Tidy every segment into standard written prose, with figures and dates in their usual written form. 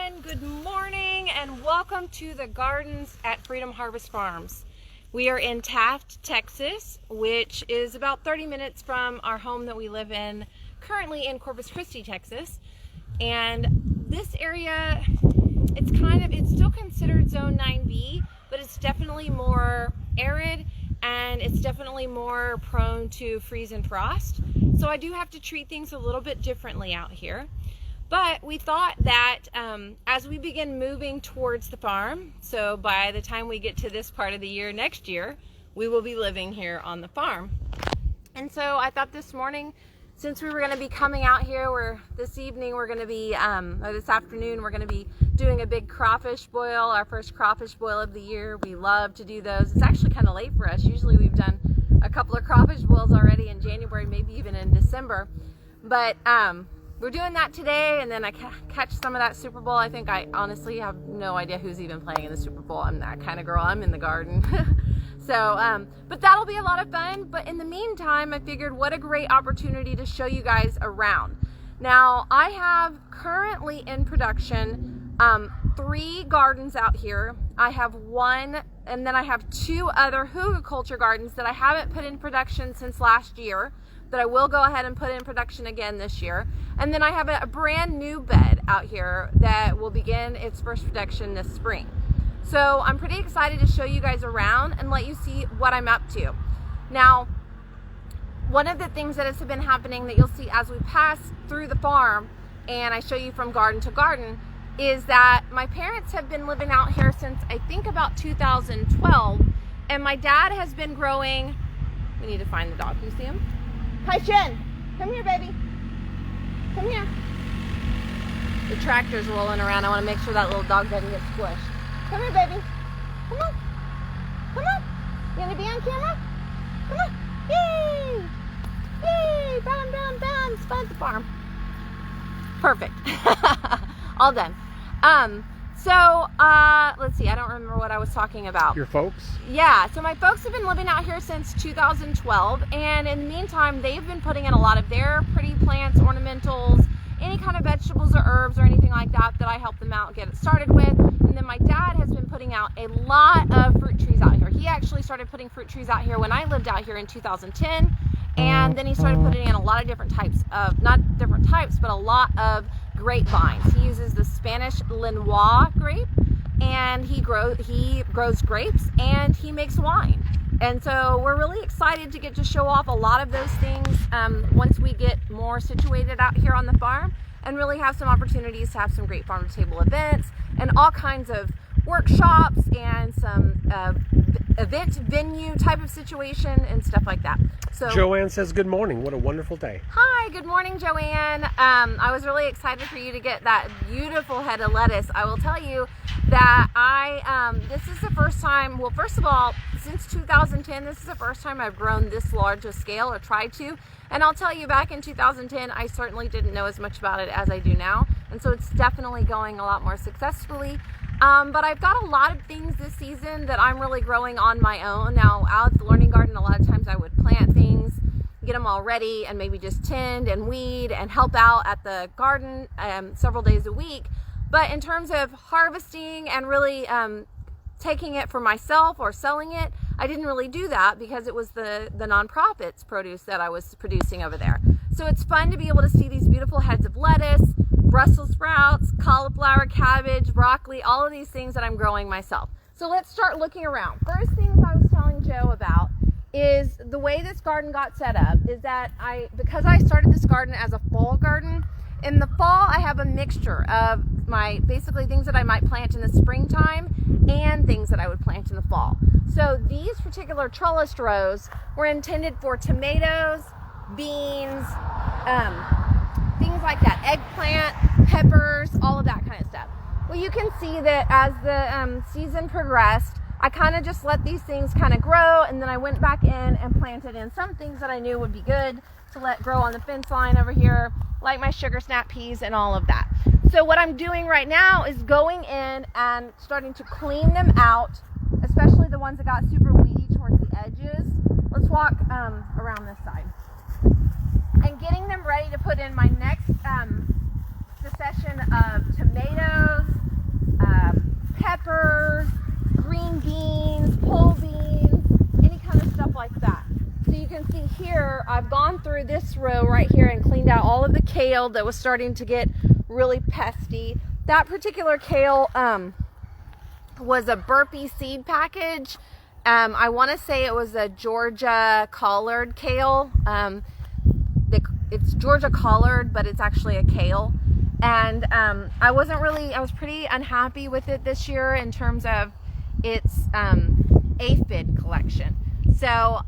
everyone, good morning and welcome to the gardens at Freedom Harvest Farms. We are in Taft, Texas, which is about 30 minutes from our home that we live in currently in Corpus Christi, Texas. And this area, it's still considered Zone 9B, but it's definitely more arid and it's definitely more prone to freeze and frost. So I do have to treat things a little bit differently out here. But we thought that as we begin moving towards the farm, so by the time we get to this part of the year next year, we will be living here on the farm. And so I thought this morning, since we were going to be coming out here, this evening we're going to be, or this afternoon, we're going to be doing a big crawfish boil, our first crawfish boil of the year. We love to do those. It's actually kind of late for us. Usually we've done a couple of crawfish boils already in January, maybe even in December. But we're doing that today, and then I catch some of that Super Bowl. I think I honestly have no idea who's even playing in the Super Bowl. I'm that kind of girl. I'm in the garden. So, but that'll be a lot of fun. But in the meantime, I figured what a great opportunity to show you guys around. Now, I have currently in production 3 gardens out here. I have one, and then I have 2 other hugelkultur gardens that I haven't put in production since last year, that I will go ahead and put in production again this year. And then I have a brand new bed out here that will begin its first production this spring. So I'm pretty excited to show you guys around and let you see what I'm up to. Now, one of the things that has been happening that you'll see as we pass through the farm and I show you from garden to garden is that my parents have been living out here since I think about 2012, and my dad has been growing. We need to find the dog. You see him? Hi, Shin. Come here, baby. Come here. The tractor's rolling around. I want to make sure that little dog doesn't get squished. Come here, baby. Come on. Come on. You want to be on camera? Come on. Yay! Yay! Bam, bam, bam. It's fun at the farm. Perfect. All done. Let's see. I don't remember what I was talking about. Your folks? Yeah. So my folks have been living out here since 2012, and in the meantime, they've been putting in a lot of their pretty plants, ornamentals, any kind of vegetables or herbs or anything like that I help them out get it started with. And then my dad has been putting out a lot of fruit trees out here. He actually started putting fruit trees out here when I lived out here in 2010, and then he started putting in a lot of different types of, not different types, but a lot of grapevines. He uses the Spanish Lenoir grape, and he grows grapes and he makes wine. And so we're really excited to get to show off a lot of those things once we get more situated out here on the farm, and really have some opportunities to have some great farm to table events and all kinds of workshops and some event venue type of situation and stuff like that. So Joanne says good morning. What a wonderful day. Hi, good morning, Joanne. I was really excited for you to get that beautiful head of lettuce. I will tell you that this is the first time, well, first of all, since 2010, this is the first time I've grown this large a scale, or tried to. And I'll tell you, back in 2010, I certainly didn't know as much about it as I do now. And so it's definitely going a lot more successfully. But I've got a lot of things this season that I'm really growing on my own. Now, out at the Learning Garden, a lot of times I would plant things, get them all ready, and maybe just tend and weed and help out at the garden several days a week. But in terms of harvesting and really taking it for myself or selling it, I didn't really do that because it was the nonprofits produce that I was producing over there. So it's fun to be able to see these beautiful heads of lettuce, Brussels sprouts, cauliflower, cabbage, broccoli, all of these things that I'm growing myself. So let's start looking around. First thing I was telling Joe about is the way this garden got set up is that because I started this garden as a fall garden, in the fall I have a mixture of my basically things that I might plant in the springtime and things that I would plant in the fall. So these particular trellised rows were intended for tomatoes, beans, things like that, eggplant, peppers, all of that kind of stuff. Well, you can see that as the season progressed, I kind of just let these things kind of grow, and then I went back in and planted in some things that I knew would be good to let grow on the fence line over here, like my sugar snap peas and all of that. So what I'm doing right now is going in and starting to clean them out, especially the ones that got super weedy towards the edges. Let's walk around this side. And getting them ready to put in my next succession of tomatoes, peppers, green beans, pole beans, any kind of stuff like that. So you can see here, I've gone through this row right here and cleaned out all of the kale that was starting to get really pesty. That particular kale was a burpee seed package. I want to say it was a Georgia collared kale. It's Georgia collared, but it's actually a kale. And I was pretty unhappy with it this year in terms of its aphid collection. So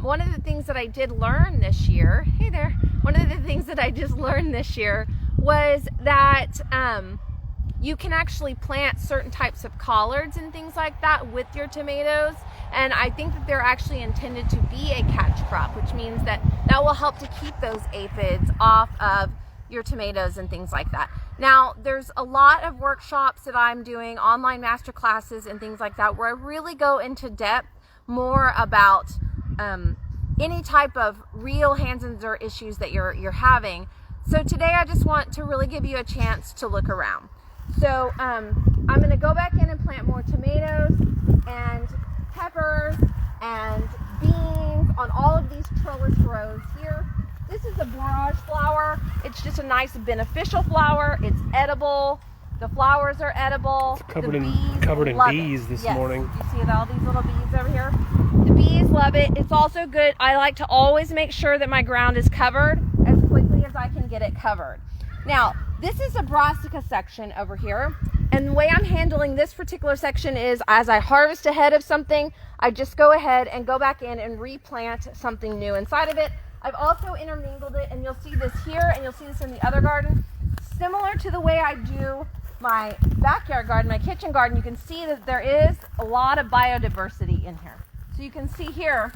one of the things that I did learn this year, hey there, one of the things that I just learned this year was that you can actually plant certain types of collards and things like that with your tomatoes. And I think that they're actually intended to be a catch crop, which means that will help to keep those aphids off of your tomatoes and things like that. Now, there's a lot of workshops that I'm doing, online master classes and things like that, where I really go into depth more about any type of real hands and dirt issues that you're having. So today I just want to really give you a chance to look around. So I'm going to go back in and plant more tomatoes and peppers and beans on all of these trellis rows here. This is a borage flower. It's just a nice beneficial flower. It's edible. The flowers are edible. It's covered in bees this morning. You see all these little bees over here? The bees love it. It's also good. I like to always make sure that my ground is covered as quickly as I can get it covered. Now, this is a Brassica section over here. And the way I'm handling this particular section is, as I harvest ahead of something, I just go ahead and go back in and replant something new inside of it. I've also intermingled it, and you'll see this here, and you'll see this in the other garden. Similar to the way I do my backyard garden, my kitchen garden, you can see that there is a lot of biodiversity in here. So you can see here,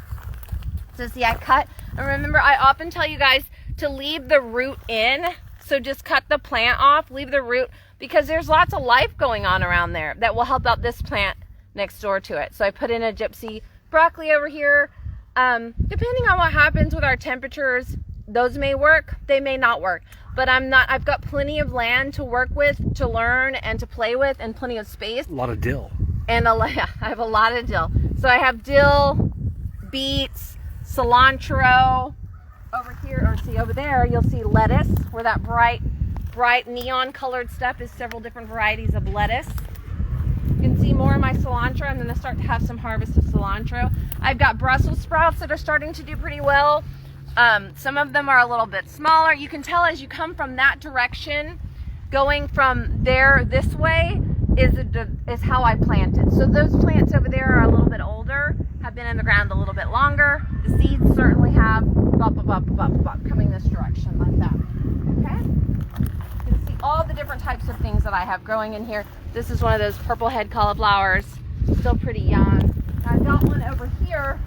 so see I cut, and remember I often tell you guys to leave the root in, so just cut the plant off, leave the root, because there's lots of life going on around there that will help out this plant next door to it. So I put in a gypsy broccoli over here. Depending on what happens with our temperatures, those may work, they may not work. But I've got plenty of land to work with, to learn and to play with, and plenty of space. A lot of dill. And I have a lot of dill. So I have dill, beets, cilantro. Over here, or see over there, you'll see lettuce, where that bright neon colored stuff is several different varieties of lettuce. You can see more of my cilantro. I'm going to start to have some harvest of cilantro. I've got Brussels sprouts that are starting to do pretty well. Some of them are a little bit smaller. You can tell as you come from that direction, going from there this way is how I planted. So those plants over there are a little bit older, have been in the ground a little bit longer. The seeds certainly have coming this direction like that. Okay? You can see all the different types of things that I have growing in here. This is one of those purple head cauliflowers, still pretty young. I've got one over here,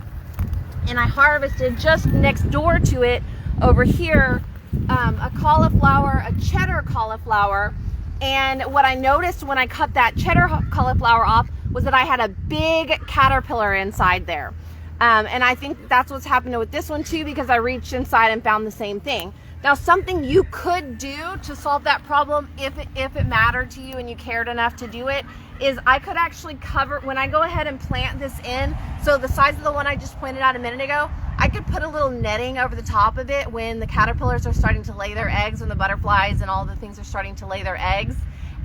and I harvested just next door to it over here a cauliflower, a cheddar cauliflower. And what I noticed when I cut that cheddar cauliflower off was that I had a big caterpillar inside there. And I think that's what's happening with this one too, because I reached inside and found the same thing. Now, something you could do to solve that problem, if it mattered to you and you cared enough to do it, is I could actually cover, when I go ahead and plant this in, so the size of the one I just pointed out a minute ago, I could put a little netting over the top of it when the caterpillars are starting to lay their eggs, when the butterflies and all the things are starting to lay their eggs,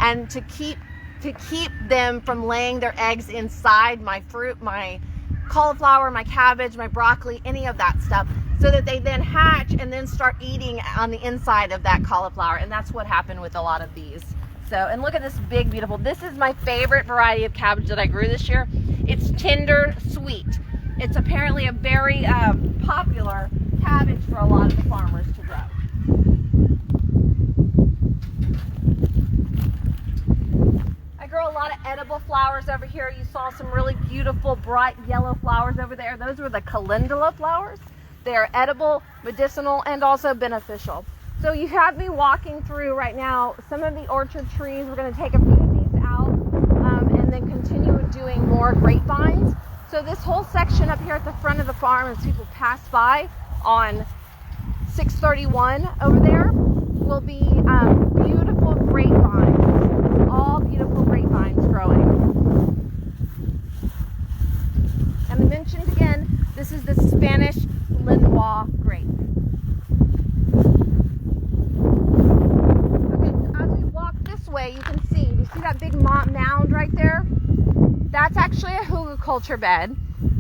and to keep them from laying their eggs inside my fruit, my cauliflower, my cabbage, my broccoli, any of that stuff, so that they then hatch and then start eating on the inside of that cauliflower. And that's what happened with a lot of these. So, and look at this big, beautiful, this is my favorite variety of cabbage that I grew this year. It's tender sweet. It's apparently a very popular cabbage for a lot of the farmers to grow. I grow a lot of edible flowers over here. You saw some really beautiful bright yellow flowers over there. Those were the Calendula flowers. They are edible, medicinal, and also beneficial. So you have me walking through right now some of the orchard trees. We're going to take a few of these out and then continue doing more grapevines. So this whole section up here at the front of the farm, as people pass by on 631 over there, will be beautiful grapevines. All beautiful grapevines growing. want to mention again, this is the Spanish Lenoir grape. Okay, as we walk this way, you can see, do you see that big mound right there? That's actually a hugelkultur bed,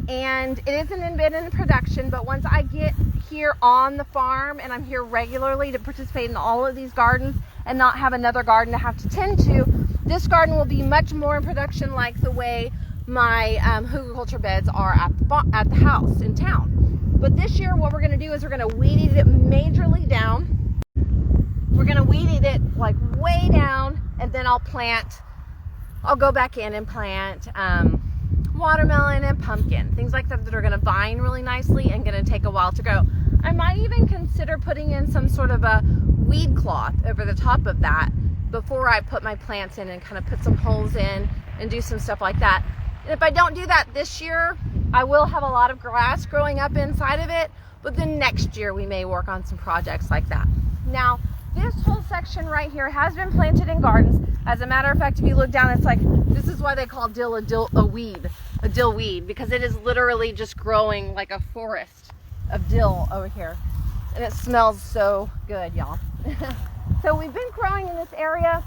and it isn't been in production, but once I get here on the farm and I'm here regularly to participate in all of these gardens and not have another garden to have to tend to, this garden will be much more in production like the way my hugelkultur beds are at the house in town. But this year what we're going to do is we're going to weed eat it majorly down. We're going to weed eat it like way down, and then I'll go back in and plant watermelon and pumpkin, things like that are going to vine really nicely and going to take a while to grow. I might even consider putting in some sort of a weed cloth over the top of that before I put my plants in, and kind of put some holes in and do some stuff like that. And if I don't do that this year, I will have a lot of grass growing up inside of it, but then next year we may work on some projects like that. Now, this whole section right here has been planted in gardens. As a matter of fact, if you look down, it's like, this is why they call dill a dill weed, because it is literally just growing like a forest of dill over here. And it smells so good, y'all. So we've been growing in this area,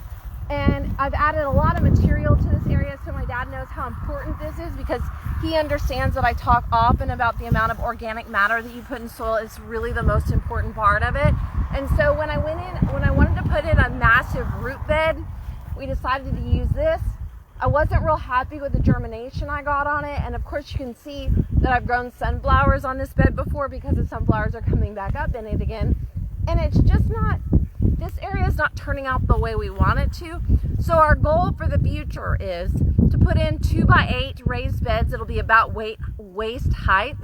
and I've added a lot of material to this area, so my dad knows how important this is, because he understands that I talk often about the amount of organic matter that you put in soil is really the most important part of it. And so when I wanted to put in a massive root bed, we decided to use this. I wasn't real happy with the germination I got on it, and of course you can see that I've grown sunflowers on this bed before, because the sunflowers are coming back up in it again, and it's just not, this area is not turning out the way we want it to. So our goal for the future is to put in 2x8 raised beds that'll be about waist height,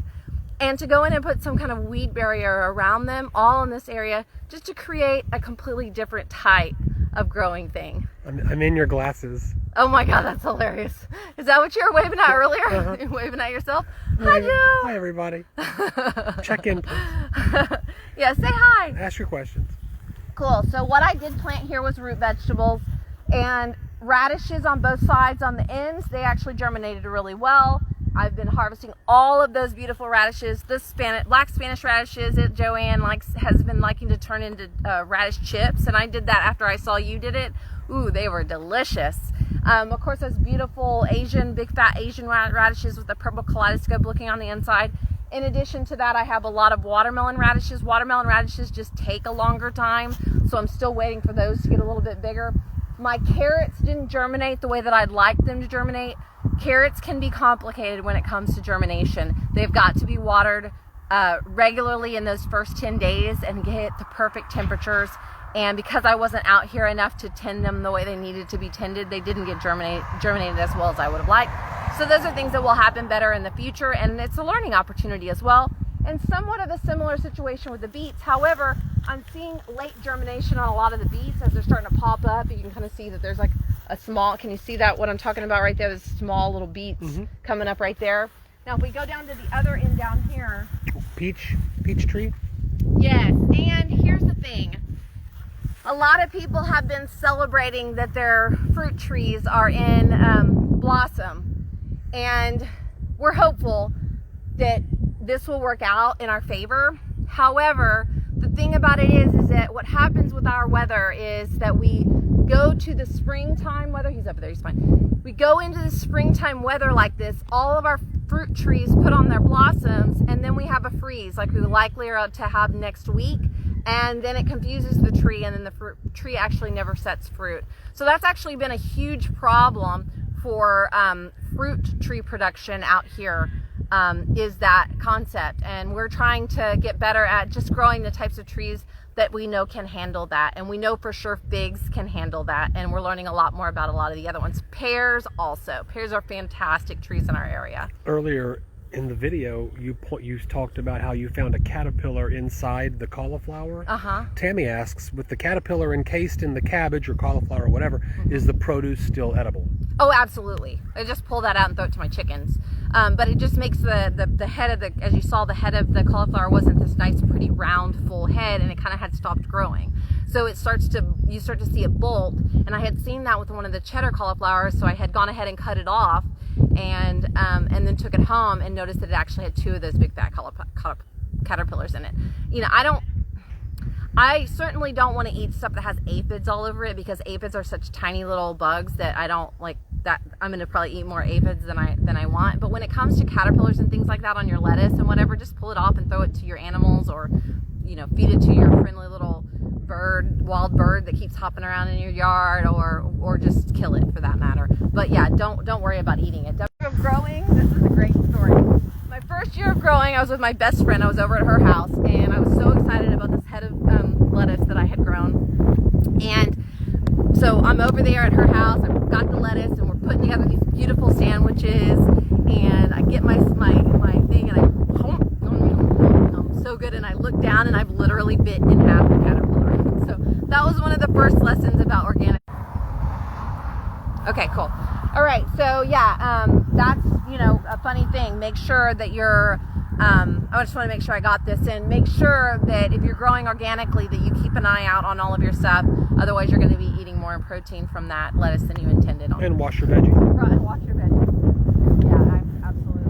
and to go in and put some kind of weed barrier around them all in this area, just to create a completely different type of growing thing. I'm in your glasses. Oh my God, that's hilarious. Is that what you were waving at earlier? Uh-huh. You're waving at yourself? Hi, Hi, Joe. Hi, everybody. Check in, please. Yeah, say hi. Ask your questions. Cool. So what I did plant here was root vegetables and radishes on both sides on the ends. They actually germinated really well. I've been harvesting all of those beautiful radishes. This black Spanish radishes that Joanne has been liking to turn into radish chips, and I did that after I saw you did it. Ooh, they were delicious. Of course, those beautiful big fat Asian radishes with the purple kaleidoscope looking on the inside. In addition to that, I have a lot of watermelon radishes. Watermelon radishes just take a longer time, so I'm still waiting for those to get a little bit bigger. My carrots didn't germinate the way that I'd like them to germinate. Carrots can be complicated when it comes to germination. They've got to be watered regularly in those first 10 days and get the perfect temperatures. And because I wasn't out here enough to tend them the way they needed to be tended, they didn't get germinated as well as I would have liked. So those are things that will happen better in the future, and it's a learning opportunity as well. And somewhat of a similar situation with the beets. However, I'm seeing late germination on a lot of the beets as they're starting to pop up. You can kind of see that there's like a small, can you see that, what I'm talking about right there? There's small little beets coming up right there. Now if we go down to the other end down here. Peach tree? Yes, and here's the thing. A lot of people have been celebrating that their fruit trees are in blossom, and we're hopeful that this will work out in our favor. However, the thing about it is that what happens with our weather is that we go to the springtime weather. He's over there, he's fine. We go into the springtime weather like this, all of our fruit trees put on their blossoms, and then we have a freeze like we likely are to have next week. And then it confuses the tree, and then the tree actually never sets fruit. So that's actually been a huge problem for fruit tree production out here, is that concept. And we're trying to get better at just growing the types of trees that we know can handle that. And we know for sure figs can handle that. And we're learning a lot more about a lot of the other ones. Pears also. Pears are fantastic trees in our area. Earlier in the video, you talked about how you found a caterpillar inside the cauliflower. Tammy asks, with the caterpillar encased in the cabbage or cauliflower or whatever, is the produce still edible? Oh, absolutely. I just pull that out and throw it to my chickens. But it just makes the head of the, as you saw, the head of the cauliflower wasn't this nice, pretty round, full head, and it kind of had stopped growing. So you start to see it bolt, And I had seen that with one of the cheddar cauliflowers, so I had gone ahead and cut it off, and then took it home and noticed that it actually had 2 of those big fat caterpillars in it. You know, I certainly don't want to eat stuff that has aphids all over it, because aphids are such tiny little bugs that I don't like. That I'm going to probably eat more aphids than I want. But when it comes to caterpillars and things like that on your lettuce and whatever, just pull it off and throw it to your animals, or, you know, feed it to your friendly little wild bird that keeps hopping around in your yard, or just kill it for that matter. But yeah, don't worry about eating it. Of growing, this is a great story. My first year of growing, I was with my best friend. I was over at her house, and I was so excited about this head of lettuce that I had grown. And so I'm over there at her house. I've got the lettuce, and we're putting together these beautiful sandwiches. And I get my thing, and I'm so good. And I look down, and I've literally bit in half a caterpillar. So that was one of the first lessons about organic. Okay, cool. All right, so yeah, that's, you know, a funny thing. Make sure that you're, I just want to make sure I got this in. Make sure that if you're growing organically, that you keep an eye out on all of your stuff. Otherwise, you're going to be eating more protein from that lettuce than you intended on. And wash your veggies. Right, and wash your veggies. Yeah, absolutely.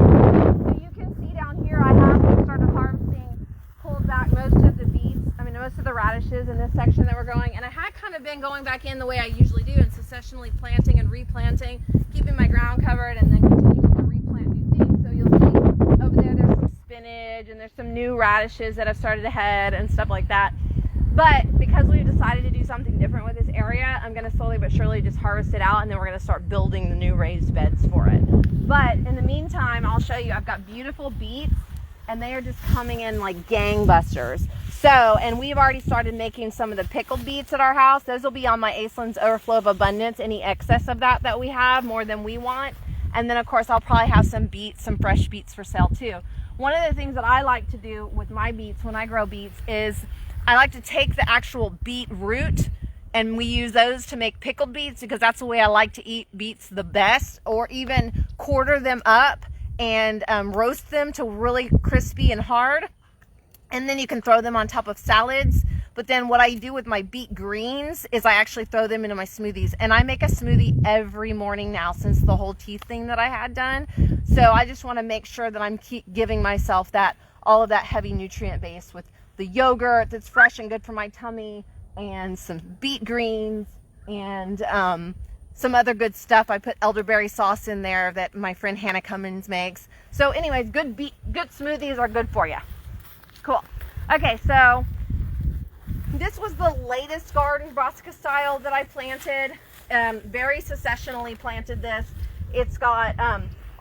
So you can see down here, I have started harvesting, pulled back most of the beets, most of the radishes in this section that we're growing. And I had kind of been going back in the way I usually do, and successionally planting and replanting, keeping my ground covered, and then continuing to replant new things. So you'll see over there, there's some spinach, and there's some new radishes that have started to head and stuff like that. But because we've decided to do something different with this area, I'm going to slowly but surely just harvest it out, and then we're going to start building the new raised beds for it. But in the meantime, I'll show you, I've got beautiful beets, and they are just coming in like gangbusters. So, and we've already started making some of the pickled beets at our house. Those will be on my Aislynn's Overflow of Abundance, any excess of that we have, more than we want. And then of course, I'll probably have some beets, some fresh beets for sale too. One of the things that I like to do with my beets when I grow beets is I like to take the actual beet root, and we use those to make pickled beets, because that's the way I like to eat beets the best, or even quarter them up and roast them to really crispy and hard. And then you can throw them on top of salads. But then what I do with my beet greens is I actually throw them into my smoothies. And I make a smoothie every morning now since the whole teeth thing that I had done. So I just want to make sure that I'm keep giving myself that, all of that heavy nutrient base with the yogurt that's fresh and good for my tummy, and some beet greens, and some other good stuff. I put elderberry sauce in there that my friend Hannah Cummins makes. So anyways, good smoothies are good for you. Cool. Okay, so this was the latest garden, Brassica style, that I planted. Very successionally planted this. It's got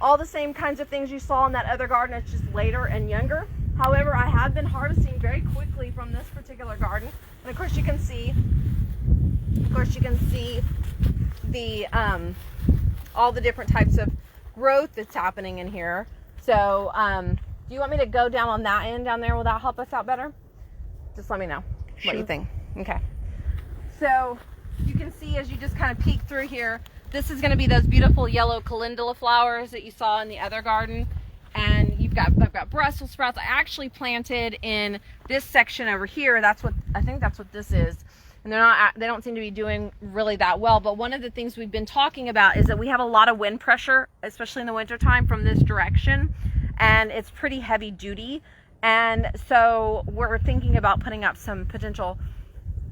all the same kinds of things you saw in that other garden. It's just later and younger. However, I have been harvesting very quickly from this particular garden. And of course you can see the all the different types of growth that's happening in here. So do you want me to go down on that end down there? Will that help us out better? Just let me know what you think. Okay. So you can see, as you just kind of peek through here, this is going to be those beautiful yellow calendula flowers that you saw in the other garden. And I've got Brussels sprouts. I actually planted in this section over here. I think that's what this is. And they don't seem to be doing really that well. But one of the things we've been talking about is that we have a lot of wind pressure, especially in the wintertime, from this direction. And it's pretty heavy duty. And so we're thinking about putting up some potential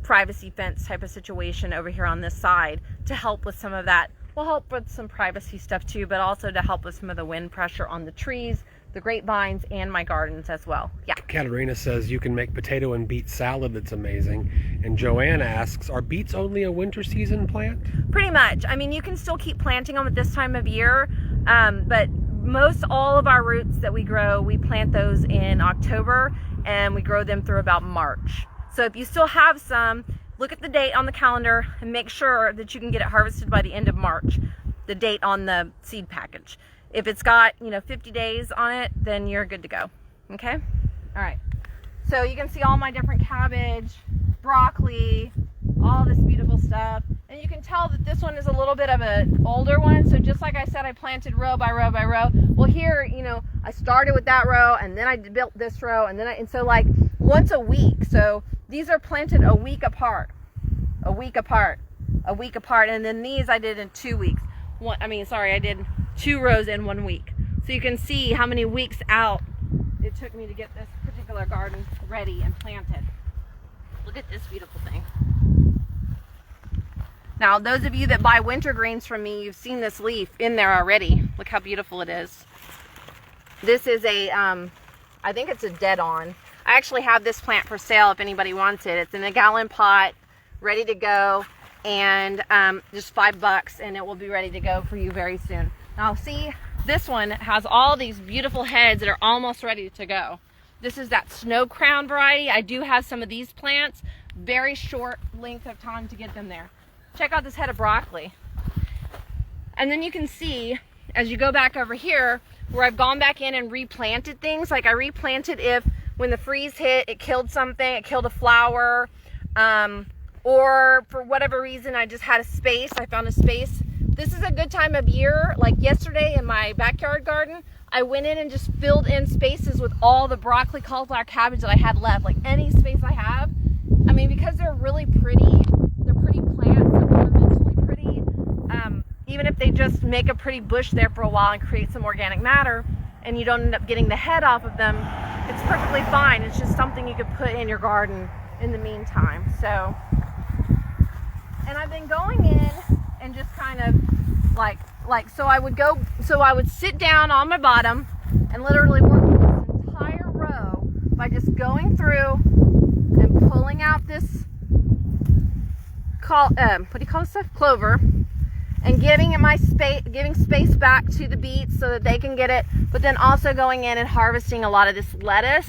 privacy fence type of situation over here on this side to help with some of that. We'll help with some privacy stuff too, but also to help with some of the wind pressure on the trees, the grapevines, and my gardens as well. Yeah. Katerina says you can make potato and beet salad that's amazing. And Joanne asks, are beets only a winter season plant? Pretty much. I mean, you can still keep planting them at this time of year, but most all of our roots that we grow, we plant those in October, and we grow them through about March. So if you still have some, look at the date on the calendar and make sure that you can get it harvested by the end of March, the date on the seed package. If it's got, 50 days on it, then you're good to go. Okay? All right. So you can see all my different cabbage, broccoli, all this beautiful stuff. And you can tell that this one is a little bit of an older one. So just like I said, I planted row by row by row. Well, here, I started with that row, and then I built this row, and so like once a week. So these are planted a week apart, a week apart. And then these I did in 2 weeks. I did 2 rows in 1 week. So you can see how many weeks out it took me to get this particular garden ready and planted. Look at this beautiful thing. Now, those of you that buy wintergreens from me, you've seen this leaf in there already. Look how beautiful it is. This is a, I think it's a dead on. I actually have this plant for sale if anybody wants it. It's in a gallon pot, ready to go, and just $5, and it will be ready to go for you very soon. Now, see, this one has all these beautiful heads that are almost ready to go. This is that snow crown variety. I do have some of these plants. Very short length of time to get them there. Check out this head of broccoli. And then you can see, as you go back over here, where I've gone back in and replanted things. Like I replanted if when the freeze hit, it killed something, it killed a flower, or for whatever reason, I just had a space, I found a space. This is a good time of year. Like yesterday in my backyard garden, I went in and just filled in spaces with all the broccoli, cauliflower, cabbage that I had left. Like any space I have. I mean, because they're really pretty, they're pretty plants, they're ornamentally pretty. Even if they just make a pretty bush there for a while and create some organic matter, and you don't end up getting the head off of them, it's perfectly fine. It's just something you could put in your garden in the meantime. So, and I've been going in and just kind of so I would sit down on my bottom and literally work this entire row by just going through and pulling out this clover, and giving space back to the beets so that they can get it, but then also going in and harvesting a lot of this lettuce,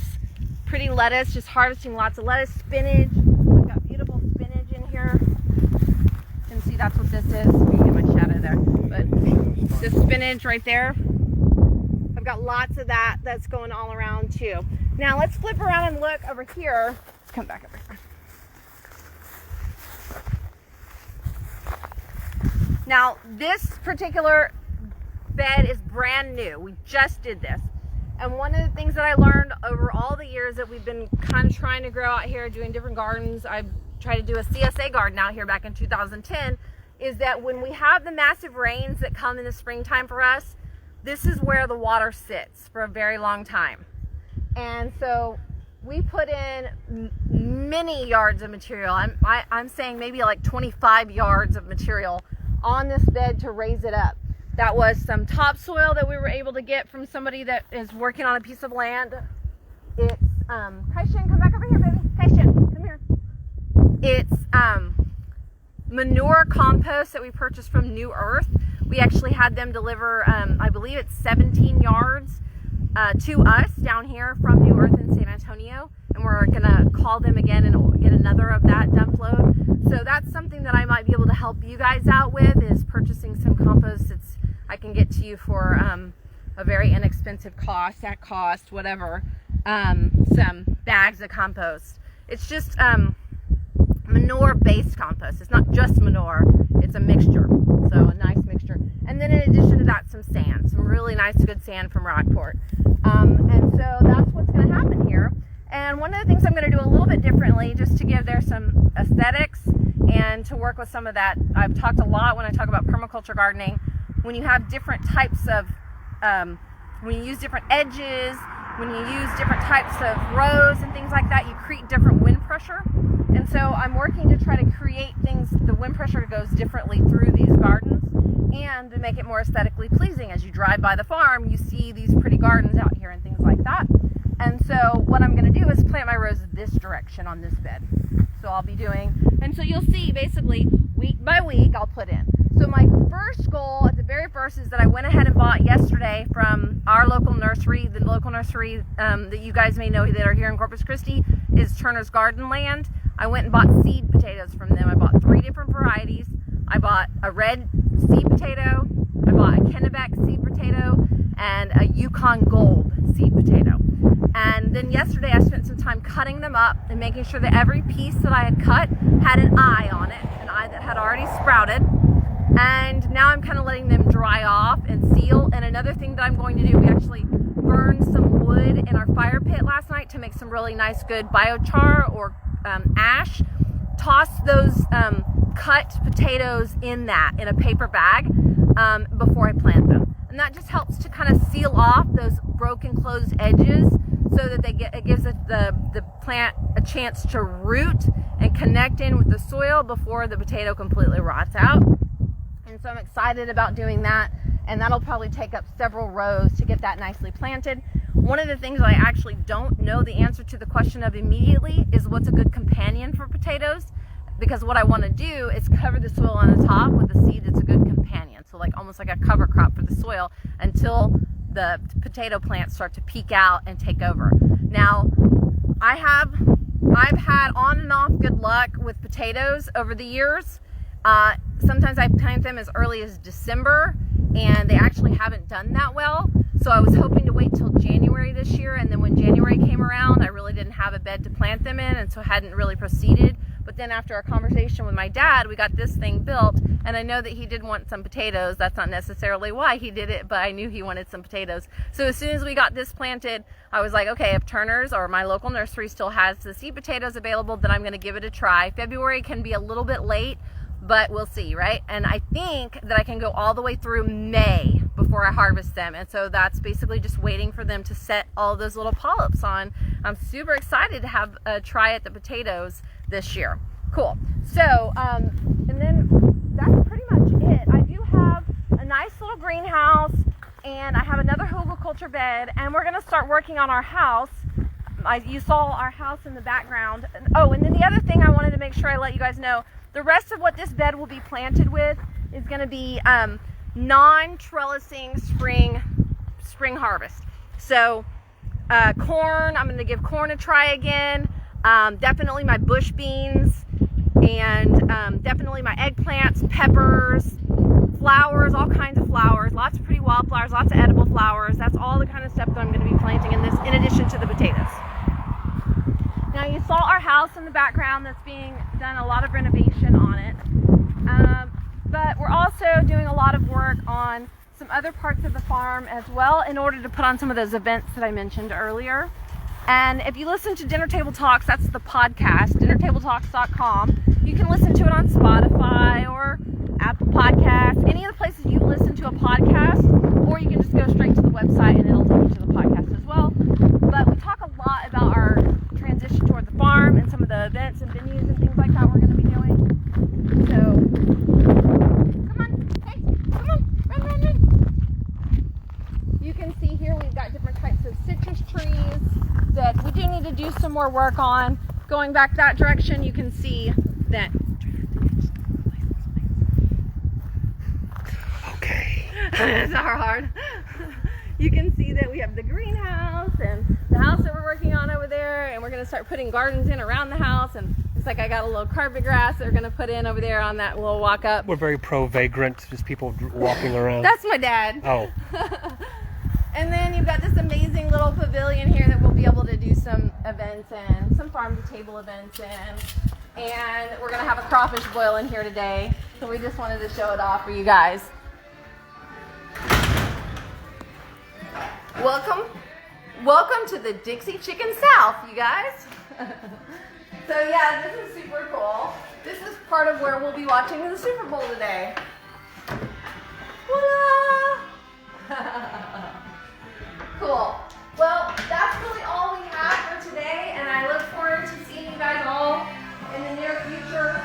pretty lettuce, just harvesting lots of lettuce, spinach. I've got beautiful spinach in here. You can see that's what this is. You can get my shadow there, but this spinach right there, I've got lots of that's going all around too. Now let's flip around and look over here. Let's come back over here. Now, this particular bed is brand new. We just did this. And one of the things that I learned over all the years that we've been kind of trying to grow out here, doing different gardens, I tried to do a CSA garden out here back in 2010, is that when we have the massive rains that come in the springtime for us, this is where the water sits for a very long time. And so we put in many yards of material. I'm saying maybe like 25 yards of material on this bed to raise it up. That was some topsoil that we were able to get from somebody that is working on a piece of land. It's Kaishin, come back over here, baby. Kaishin, come here. It's manure compost that we purchased from New Earth. We actually had them deliver, I believe it's 17 yards to us down here from New Earth in San Antonio, and we're gonna call them again and get another of that dump load. So that's something that I might be able to help you guys out with, is purchasing some compost. I can get to you for a very inexpensive cost, whatever, some bags of compost. It's just manure-based compost. It's not just manure, it's a mixture, so a nice mixture. And then in addition to that, some sand, some really nice, good sand from Rockport. And so that's what's going to happen here. And one of the things I'm going to do a little bit differently, just to give there some aesthetics and to work with some of that. I've talked a lot when I talk about permaculture gardening. When you have different types of, when you use different edges, when you use different types of rows and things like that, you create different wind pressure. And so I'm working to try to create things, the wind pressure goes differently through these gardens, and to make it more aesthetically pleasing. As you drive by the farm, you see these pretty gardens out here and things like that. And so what I'm going to do is plant my roses this direction on this bed. So I'll be doing, and so you'll see basically week by week I'll put in. So my first goal at the very first is that I went ahead and bought yesterday from our local nursery, the local nursery that you guys may know that are here in Corpus Christi is Turner's Garden Land. I went and bought seed potatoes from them. I bought 3 different varieties. I bought a red seed potato, I bought a Kennebec seed potato, and a Yukon Gold seed potato. And then yesterday I spent some time cutting them up and making sure that every piece that I had cut had an eye on it, an eye that had already sprouted. And now I'm kind of letting them dry off and seal. And another thing that I'm going to do, we actually burned some wood in our fire pit last night to make some really nice good biochar or ash. toss those cut potatoes in a paper bag before I plant them. And that just helps to kind of seal off those broken closed edges so that it gives the plant a chance to root and connect in with the soil before the potato completely rots out. And so I'm excited about doing that, and that'll probably take up several rows to get that nicely planted. One of the things that I actually don't know the answer to the question of immediately is what's a good companion for potatoes, because what I want to do is cover the soil on the top with a seed that's a good companion. So like almost like a cover crop for the soil until the potato plants start to peek out and take over. Now, I've had on and off good luck with potatoes over the years. Sometimes I plant them as early as December, and they actually haven't done that well. So I was hoping to wait till January this year, and then when January came around, I really didn't have a bed to plant them in, and so hadn't really proceeded. But then after a conversation with my dad, we got this thing built, and I know that he did want some potatoes. That's not necessarily why he did it, but I knew he wanted some potatoes. So as soon as we got this planted, I was like, okay, if Turner's or my local nursery still has the seed potatoes available, then I'm going to give it a try. February can be a little bit late, but we'll see, right? And I think that I can go all the way through May before I harvest them. And so that's basically just waiting for them to set all those little polyps on. I'm super excited to have a try at the potatoes this year. Cool. So, and then that's pretty much it. I do have a nice little greenhouse, and I have another hugelkultur bed, and we're going to start working on our house. You saw our house in the background. Oh, and then the other thing I wanted to make sure I let you guys know, the rest of what this bed will be planted with is going to be non-trellising spring harvest. So corn, I'm going to give corn a try again. Definitely my bush beans, and definitely my eggplants, peppers, flowers, all kinds of flowers, lots of pretty wildflowers, lots of edible flowers. That's all the kind of stuff that I'm going to be planting in this, in addition to the potatoes. Now you saw our house in the background that's being done, a lot of renovation on it. But we're also doing a lot of work on some other parts of the farm as well in order to put on some of those events that I mentioned earlier. And if you listen to Dinner Table Talks, that's the podcast, dinnertabletalks.com. You can listen to it on Spotify or Apple Podcasts, any of the places you listen to a podcast, or you can just go straight to the website and it'll take you to the podcast as well. But we talk a lot about our transition toward the farm and some of the events and venues and things like that we're going to be doing. So, come on, hey, come on, run. You can see here we've got different types of citrus trees that we do need to do some more work on. Going back that direction, you can see that. Okay. It's not hard. You can see that we have the greenhouse and the house that we're working on over there, and we're going to start putting gardens in around the house, and looks like I got a little carpet grass that we're going to put in over there on that little walk up. We're very pro-vagrant, just people walking around. That's my dad. Oh. And then you've got this amazing little pavilion here that we'll be able to do some events in, some farm-to-table events in. And we're going to have a crawfish boil in here today, so we just wanted to show it off for you guys. Welcome to the Dixie Chicken South, you guys. So yeah, this is super cool. This is part of where we'll be watching the Super Bowl today. Voila! Cool. Well, that's really all we have for today, and I look forward to seeing you guys all in the near future.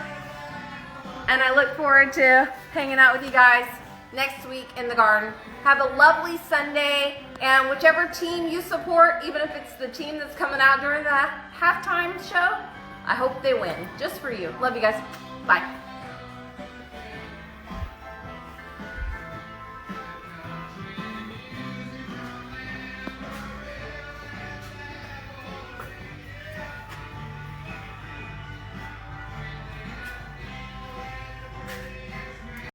And I look forward to hanging out with you guys next week in the garden. Have a lovely Sunday, and whichever team you support, even if it's the team that's coming out during the halftime show, I hope they win, just for you. Love you guys. Bye.